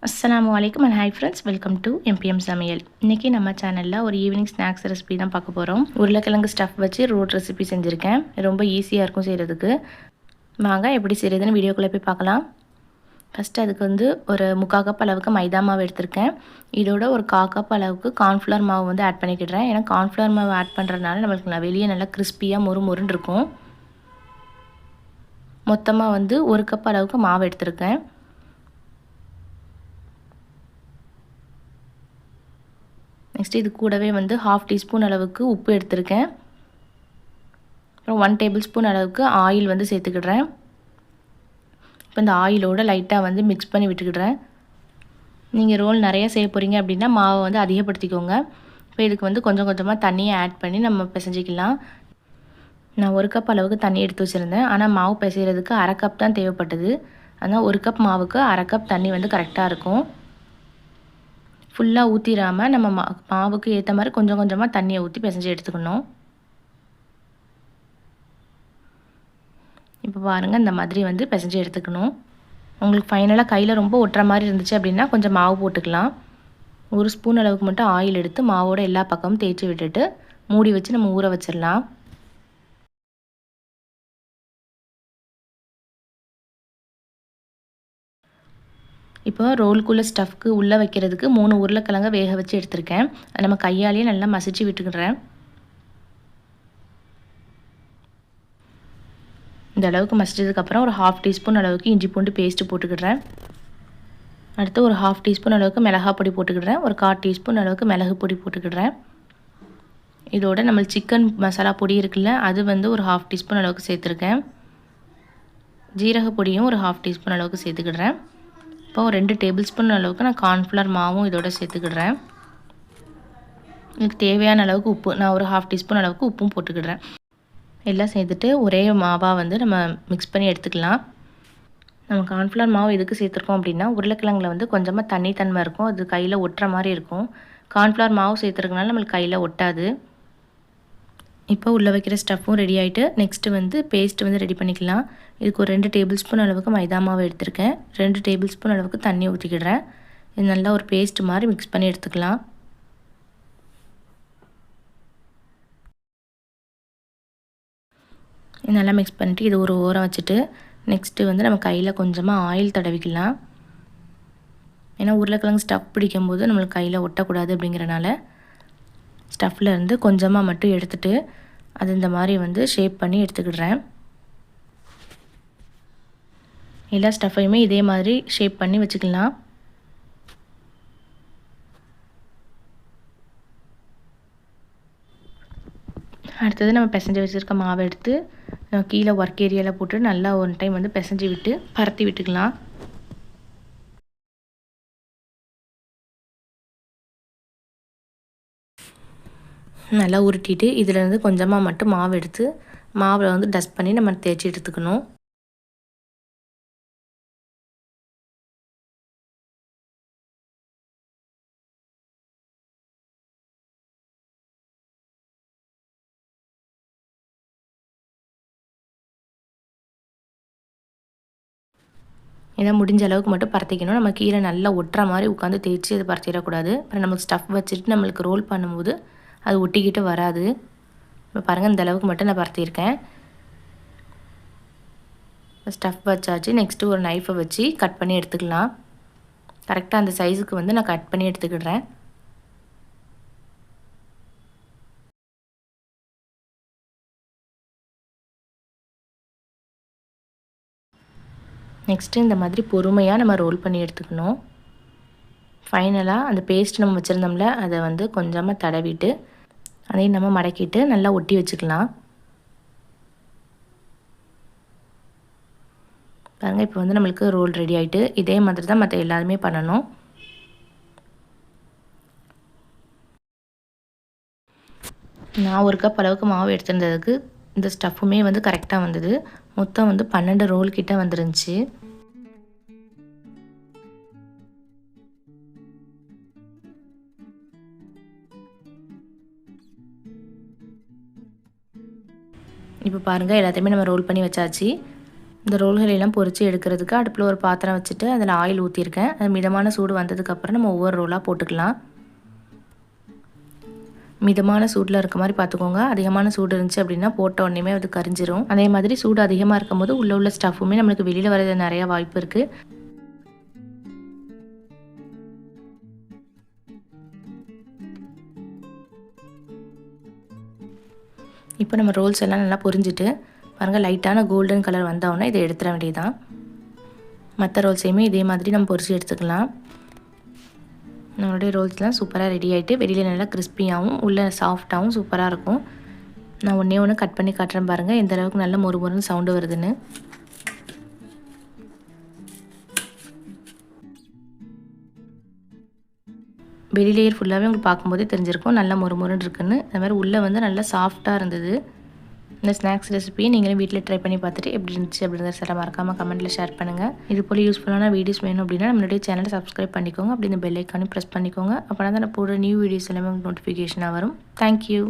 அஸ்ஸலாமு அலைக்கும் and hi friends, welcome to MBM சமையல். இன்றைக்கி நம்ம சேனலில் ஒரு ஈவினிங் ஸ்நாக்ஸ் ரெசிபி தான் பார்க்க போகிறோம். உருளைக்கிழங்கு ஸ்டஃப் வச்சு ரோட் ரெசிபி செஞ்சுருக்கேன். ரொம்ப ஈஸியாக இருக்கும் செய்கிறதுக்கு. வாங்க எப்படி செய்கிறதுன்னு வீடியோக்குள்ளே போய் பார்க்கலாம். ஃபஸ்ட்டு அதுக்கு வந்து ஒரு 3/4 கப் அளவுக்கு மைதா மாவு எடுத்திருக்கேன். இதோட ஒரு 1/4 கப் அளவுக்கு கார்ன்ஃப்ளவர் மாவு வந்து ஆட் பண்ணிக்கிடுறேன். ஏன்னா கார்ன்ஃப்ளவர் மாவு ஆட் பண்ணுறதுனால நம்மளுக்கு வெளியே நல்லா கிறிஸ்பியாக மொறுன்னு இருக்கும். மொத்தமாக வந்து 1 கப் அளவுக்கு மாவு எடுத்திருக்கேன். நெக்ஸ்ட்டு இது கூடவே வந்து 1/2 டீஸ்பூன் அளவுக்கு உப்பு எடுத்திருக்கேன். அப்புறம் 1 டேபிள் ஸ்பூன் அளவுக்கு ஆயில் வந்து சேர்த்துக்கிடுறேன். இப்போ இந்த ஆயிலோடு லைட்டாக வந்து மிக்ஸ் பண்ணி விட்டுக்கிடுறேன். நீங்கள் ரோல் நிறையா செய்ய போகிறீங்க அப்படின்னா மாவை வந்து அதிகப்படுத்திக்கோங்க. இப்போ இதுக்கு வந்து கொஞ்சம் கொஞ்சமாக தண்ணியை ஆட் பண்ணி நம்ம பிசைஞ்சிக்கலாம். நான் 1 கப் அளவுக்கு தண்ணி எடுத்து வச்சுருந்தேன். ஆனால் மாவு பிசைகிறதுக்கு 1/2 கப் தான் தேவைப்பட்டது. அதனால் 1 கப் மாவுக்கு 1/2 கப் தண்ணி வந்து கரெக்டாக இருக்கும். ஃபுல்லாக ஊற்றிடாமல் நம்ம மாவுக்கு ஏற்ற மாதிரி கொஞ்சம் கொஞ்சமாக தண்ணியை ஊற்றி பிசைஞ்சு எடுத்துக்கணும். இப்போ பாருங்கள், இந்த மாதிரி வந்து பிசைஞ்சு எடுத்துக்கணும். உங்களுக்கு ஃபைனலாக கையில் ரொம்ப ஒட்டுற மாதிரி இருந்துச்சு அப்படின்னா கொஞ்சம் மாவு போட்டுக்கலாம். 1 ஸ்பூன் அளவுக்கு மட்டும் ஆயில் எடுத்து மாவோட எல்லா பக்கமும் தேய்ச்சி விட்டுட்டு மூடி வச்சு நம்ம ஊற வச்சிடலாம். இப்போ ரோலுக்குள்ளே ஸ்டஃப்க்கு உள்ளே வைக்கிறதுக்கு 3 உருளைக்கிழங்க வேக வச்சு எடுத்திருக்கேன். அதை நம்ம கையாலேயே நல்லா மசிச்சு விட்டுக்கிறேன். இந்த அளவுக்கு மசிச்சதுக்கப்புறம் ஒரு 1/2 டீஸ்பூன் அளவுக்கு இஞ்சி பூண்டு பேஸ்ட்டு போட்டுக்கிடுறேன். அடுத்து ஒரு 1/2 டீஸ்பூன் அளவுக்கு மிளகாய் பொடி போட்டுக்கிடுறேன். ஒரு 1/4 டீஸ்பூன் அளவுக்கு மிளகு பொடி போட்டுக்கிடுறேன். இதோட நம்ம சிக்கன் மசாலா பொடி இருக்குல்ல, அது வந்து ஒரு 1/2 டீஸ்பூன் அளவுக்கு சேர்த்துருக்கேன். ஜீரக பொடியும் ஒரு 1/2 டீஸ்பூன் அளவுக்கு சேர்த்துக்கிடுறேன். இப்போ 2 டேபிள் ஸ்பூன் அளவுக்கு நான் கார்ன்ஃப்ளவர் மாவும் இதோட சேர்த்துக்கிடுறேன். இதுக்கு தேவையான அளவுக்கு உப்பு நான் ஒரு 1/2 டீஸ்பூன் அளவுக்கு உப்பும் போட்டுக்கிடுறேன். எல்லாம் சேர்த்துட்டு ஒரே மாவாக வந்து நம்ம மிக்ஸ் பண்ணி எடுத்துக்கலாம். நம்ம கார்ன்ஃப்ளவர் மாவு எதுக்கு சேர்த்துருக்கோம் அப்படின்னா உருளைக்கிழங்குல வந்து கொஞ்சமாக தண்ணி தன்மை இருக்கும். அது கையில் ஒட்டுற மாதிரி இருக்கும். கார்ன்ஃப்ளவர் மாவு சேர்த்துருக்கனால நம்மளுக்கு கையில் ஒட்டாது. இப்போ உள்ளே வைக்கிற ஸ்டஃப்பும் ரெடி ஆகிட்டு நெக்ஸ்ட்டு வந்து பேஸ்ட் வந்து ரெடி பண்ணிக்கலாம். இதுக்கு ஒரு 2 டேபிள் ஸ்பூன் அளவுக்கு மைதா மாவு எடுத்திருக்கேன். 2 டேபிள் ஸ்பூன் அளவுக்கு தண்ணி ஊற்றிக்கிடுறேன். இது நல்லா ஒரு பேஸ்ட் மாதிரி மிக்ஸ் பண்ணி எடுத்துக்கலாம். நல்லா மிக்ஸ் பண்ணிவிட்டு இது ஒரு ஓரம் வச்சுட்டு நெக்ஸ்ட்டு வந்து நம்ம கையில் கொஞ்சமாக ஆயில் தடவிக்கலாம். ஏன்னா உருளைக்கிழங்கு ஸ்டஃப் பிடிக்கும்போது நம்மளுக்கு கையில் ஒட்டக்கூடாது அப்படிங்கிறனால ஸ்டஃப்பில் இருந்து கொஞ்சமாக மட்டும் எடுத்துகிட்டு அது இந்த மாதிரி வந்து ஷேப் பண்ணி எடுத்துக்கிடுறேன். எல்லா ஸ்டஃப்பையுமே இதே மாதிரி ஷேப் பண்ணி வச்சுக்கலாம். அடுத்தது நம்ம பிசைஞ்சு வச்சுருக்க மாவை எடுத்து கீழே ஒர்க் ஏரியாவில் போட்டு நல்லா ஒரு டைம் வந்து பிசைஞ்சு விட்டு பரத்தி விட்டுக்கலாம். நல்லா உருட்டிட்டு இதிலேருந்து கொஞ்சமாக மட்டும் மாவு எடுத்து மாவில் வந்து டஸ்ட் பண்ணி நம்ம தேய்ச்சி எடுத்துக்கணும். ஏன்னா முடிஞ்ச அளவுக்கு மட்டும் பரத்திக்கணும். நம்ம கீழே நல்லா ஒட்டுற மாதிரி உட்காந்து தேய்ச்சி அதை பரத்திடக்கூடாது. அப்புறம் நம்மளுக்கு ஸ்டஃப் வச்சுட்டு நம்மளுக்கு ரோல் பண்ணும்போது அது ஒட்டிக்கிட்டு வராது. இப்போ பாருங்கள், இந்த அளவுக்கு மட்டும் நான் பரத்தியிருக்கேன். ஸ்டஃப் வச்சாச்சு. நெக்ஸ்ட்டு ஒரு நைஃபை வச்சு கட் பண்ணி எடுத்துக்கலாம். கரெக்டாக அந்த சைஸுக்கு வந்து நான் கட் பண்ணி எடுத்துக்கிடுறேன். நெக்ஸ்ட்டு இந்த மாதிரி பொறுமையாக நம்ம ரோல் பண்ணி எடுத்துக்கணும். ஃபைனலாக அந்த பேஸ்ட் நம்ம வச்சுருந்தோம்ல, அதை வந்து கொஞ்சமாக தடவிட்டு அதையும் நம்ம மடக்கிட்டு நல்லா ஒட்டி வச்சுக்கலாம். பாருங்கள், இப்போ வந்து நம்மளுக்கு ரோல் ரெடி ஆகிட்டு இதே மாதிரி தான் மற்ற எல்லாருமே பண்ணணும். நான் 1 கப் அளவுக்கு மாவு எடுத்திருந்ததுக்கு இந்த ஸ்டஃப்புமே வந்து கரெக்டாக வந்தது. மொத்தம் வந்து 12 ரோல் கிட்ட வந்துருந்துச்சு. இப்போ பாருங்கள், எல்லாத்தையுமே நம்ம ரோல் பண்ணி வச்சாச்சு. இந்த ரோல்கள் எல்லாம் பொரித்து எடுக்கிறதுக்கு அடுப்பில் ஒரு பாத்திரம் வச்சுட்டு அதில் ஆயில் ஊற்றிருக்கேன். அது மிதமான சூடு வந்ததுக்கப்புறம் நம்ம ஒவ்வொரு ரோலாக போட்டுக்கலாம். மிதமான சூடில் இருக்க மாதிரி பார்த்துக்கோங்க. அதிகமான சூடு இருந்துச்சு அப்படின்னா போட்ட உடனேமே அது கரிஞ்சிரும். அதே மாதிரி சூடு அதிகமாக இருக்கும்போது உள்ள ஸ்டஃப்புமே நம்மளுக்கு வெளியில் வர நிறையா வாய்ப்பு இருக்குது. இப்போ நம்ம ரோல்ஸ் எல்லாம் நல்லா பொரிஞ்சிட்டு பாருங்கள், லைட்டான கோல்டன் கலர் வந்தோடனே இதை எடுத்துட வேண்டியதுதான். மற்ற ரோல்ஸையுமே இதே மாதிரி நம்ம பொரிச்சு எடுத்துக்கலாம். நம்மளுடைய ரோல்ஸ்லாம் சூப்பராக ரெடி ஆகிட்டு வெளியில் நல்லா கிறிஸ்பியாகவும் உள்ளே சாஃப்டாகவும் சூப்பராக இருக்கும். நான் ஒன்று கட் பண்ணி காட்டுறேன் பாருங்கள், எந்த அளவுக்கு நல்ல மொறுமொறுன்னு சவுண்டு வருதுன்னு. வெளி லேயர் ஃபுல்லாகவே உங்களுக்கு பார்க்கும்போதே தெரிஞ்சிருக்கும் நல்லா மொறுமொறுன்னு இருக்குன்னு. அது மாதிரி உள்ளே வந்து நல்லா சாஃப்டாக இருந்தது. இந்த ஸ்நாக்ஸ் ரெசிபியை நீங்களும் வீட்டில் ட்ரை பண்ணி பார்த்துட்டு எப்படி இருந்துச்சு அப்படிங்கிறத சில மறக்காமல் கமெண்ட்டில் ஷேர் பண்ணுங்கள். இது போல் யூஸ்ஃபுல்லான வீடியோஸ் வேணும் அப்படின்னா நம்மளுடைய சேனலை சப்ஸ்கிரைப் பண்ணிக்கோங்க. அப்படி இந்த பெல் ஐக்கானையும் ப்ரெஸ் பண்ணிக்கோங்க. அப்போ தான் நான் போடுற நியூ வீடியோஸ் எல்லாமே உங்களுக்கு நோட்டிஃபிகேஷனாக வரும். தேங்க்யூ.